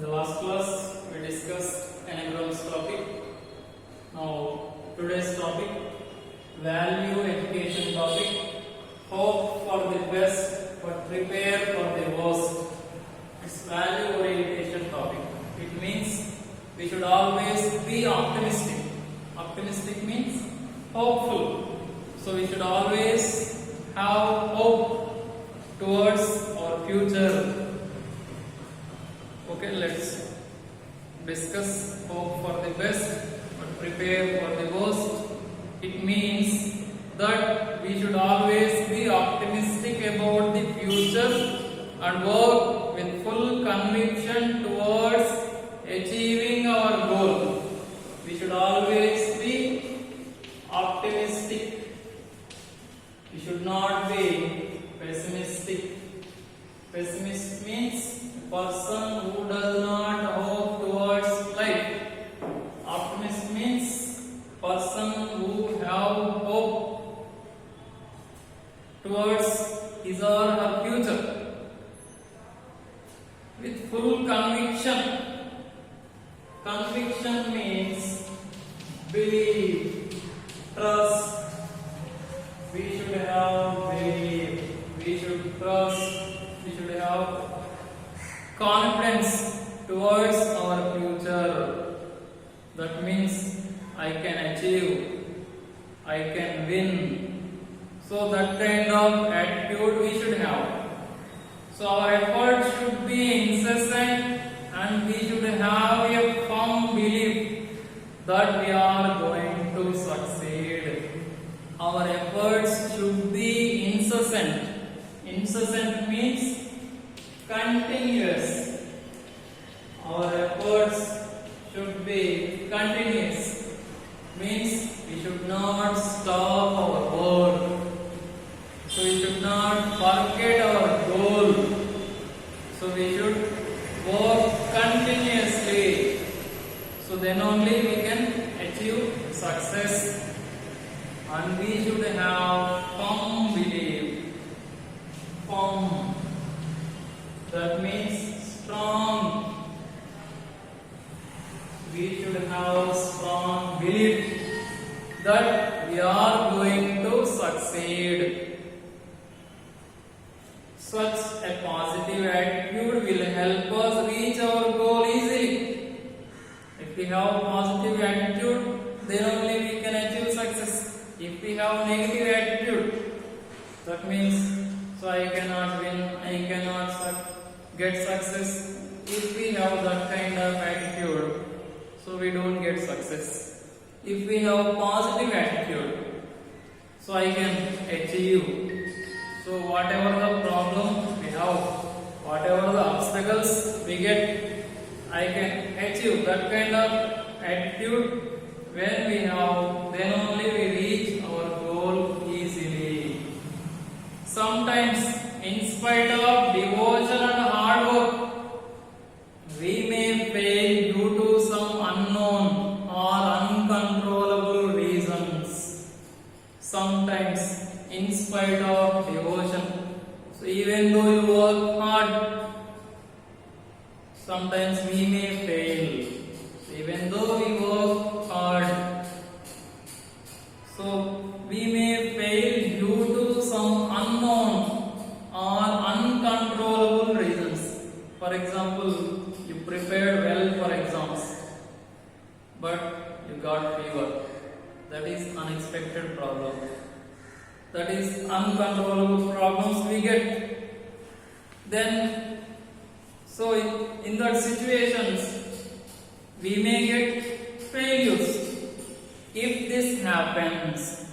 the last class we discussed anagrams topic. Now today's topic, value education topic. Hope for the best but prepare for the worst. It's value orientation topic. It means we should always be optimistic. Optimistic means hopeful. So we should always have hope towards our future. Okay, let's discuss hope for the best but prepare for the worst. It means that we should always be optimistic about the future and work with full conviction towards achieving our goal. We should always be optimistic. We should not be pessimistic. Pessimist means a person who does not hope towards life. Optimist means person who have hope towards his or her future with full conviction. Conviction means belief, trust. We should have belief, we should trust, we should have confidence towards our future. That means I can achieve, I can win. So that kind of attitude we should have. So our effort should be incessant and we should have a firm belief that we are going to succeed. Our efforts should be incessant. Incessant means continuous. Our efforts should be continuous. Means we should not stop our work. So we should not forget our goal. So we should work continuously. So then only we can achieve success. And we should have firm belief. Firm. That means strong. We should have strong belief that we are going to succeed. Such a positive attitude will help us reach our goal easily. If we have positive attitude, then only we can achieve success. If we have negative attitude, that means so I cannot win, I cannot get success. If we have that kind of attitude, so we don't get success. If we have positive attitude, so I can achieve. So whatever the problem we have, whatever the obstacles we get, I can achieve. That kind of attitude when we have, then only we reach our goal easily. Sometimes, in spite of devotion and hard work, we may fail due to some unknown or uncontrollable reasons. Sometimes, in spite of devotion, so even though you work hard, sometimes we may fail. So even though we work hard, so we may fail due to some unknown or uncontrollable reasons. For example, you prepared well for exams, but you got fever. That is unexpected problem. That is uncontrollable problems we get. Then, so in that situations, we may get failures. If this happens,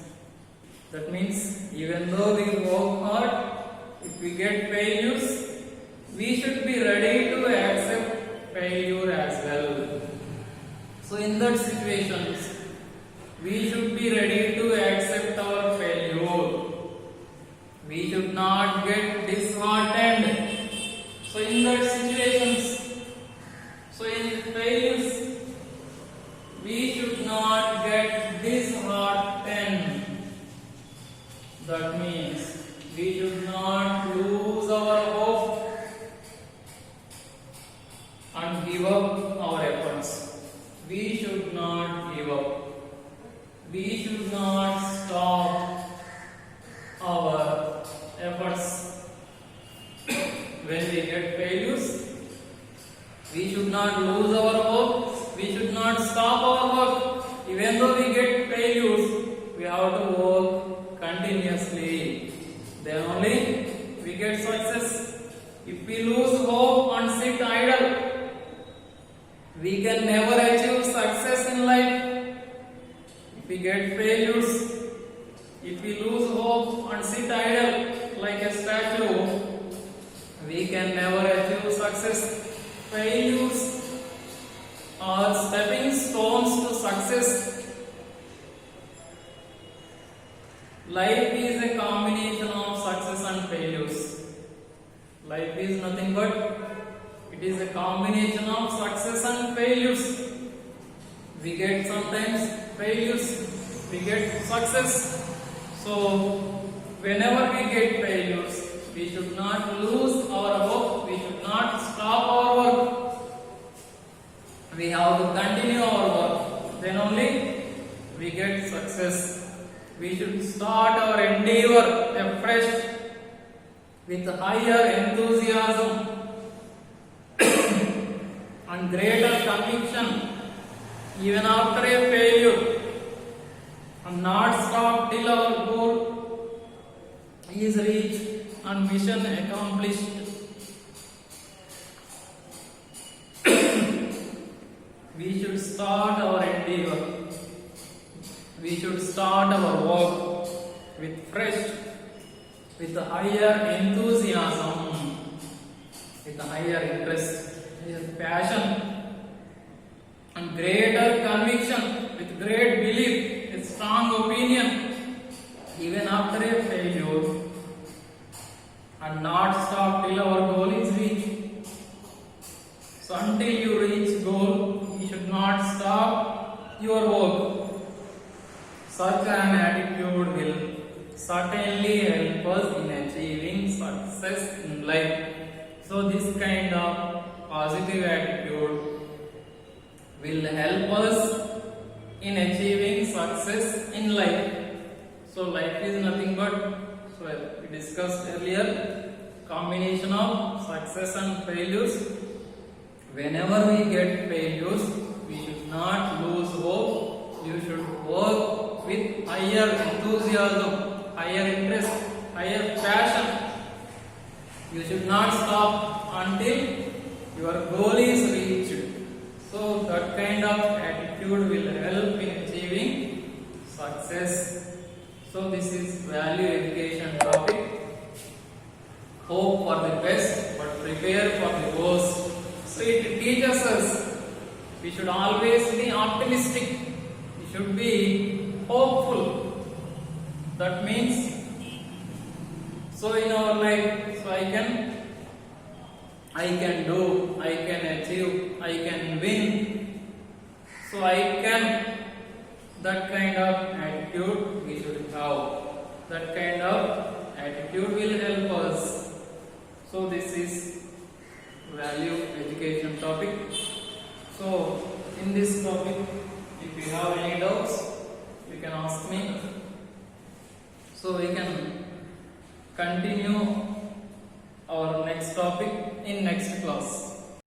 that means even though we work hard, if we get failures, we should be ready to accept failure as well. So in that situations, we should be ready to accept our failure. We should not get disheartened. So in that situations, so in failures, we should not get disheartened. That means we should not lose our hope and give up our efforts. We should not give up. We should not stop our efforts. When we get failures, we should not lose our hope. We should not stop our work. Even though we get failures, we have to work continuously. Then only we get success. If we lose hope and sit idle, we can never achieve success in life. If we get failures, if we lose hope and sit idle like a statue, we can never achieve success. Failures are stepping stones to success. Life is a combination of success and failures. Life is nothing but it is a combination of success and failures. We get sometimes failures, we get success. So whenever we get failures, we should not lose our hope, we should not stop our work. We have to continue our work. Then only we get success. We should start our endeavor afresh with higher enthusiasm and greater conviction even after a failure, and not stop till our goal is reached and mission accomplished. We should start our endeavor. We should start our work with fresh, with higher enthusiasm, with higher interest, higher passion, and greater conviction, with great belief, with strong opinion, even after a failure, and not stop till our goal is reached. So until you reach goal, you should not stop your work. Such an attitude will certainly help us in achieving success in life. So this kind of positive attitude will help us in achieving success in life. So life is nothing but, so we discussed earlier, combination of success and failures. Whenever we get failures, we should not lose hope. You should work with higher enthusiasm, higher interest, higher passion. You should not stop until your goal is reached. So that kind of attitude will help in achieving success. So this is value education topic. Hope for the best but prepare for the worst. So it teaches us we should always be optimistic. We should be hopeful. That means, so in our life, so I can do, I can achieve, I can win. So I can, that kind of attitude we should have. That kind of attitude will help us. So this is value education topic. So in this topic, if you have any doubts, you can ask me. So we can continue our next topic in next class.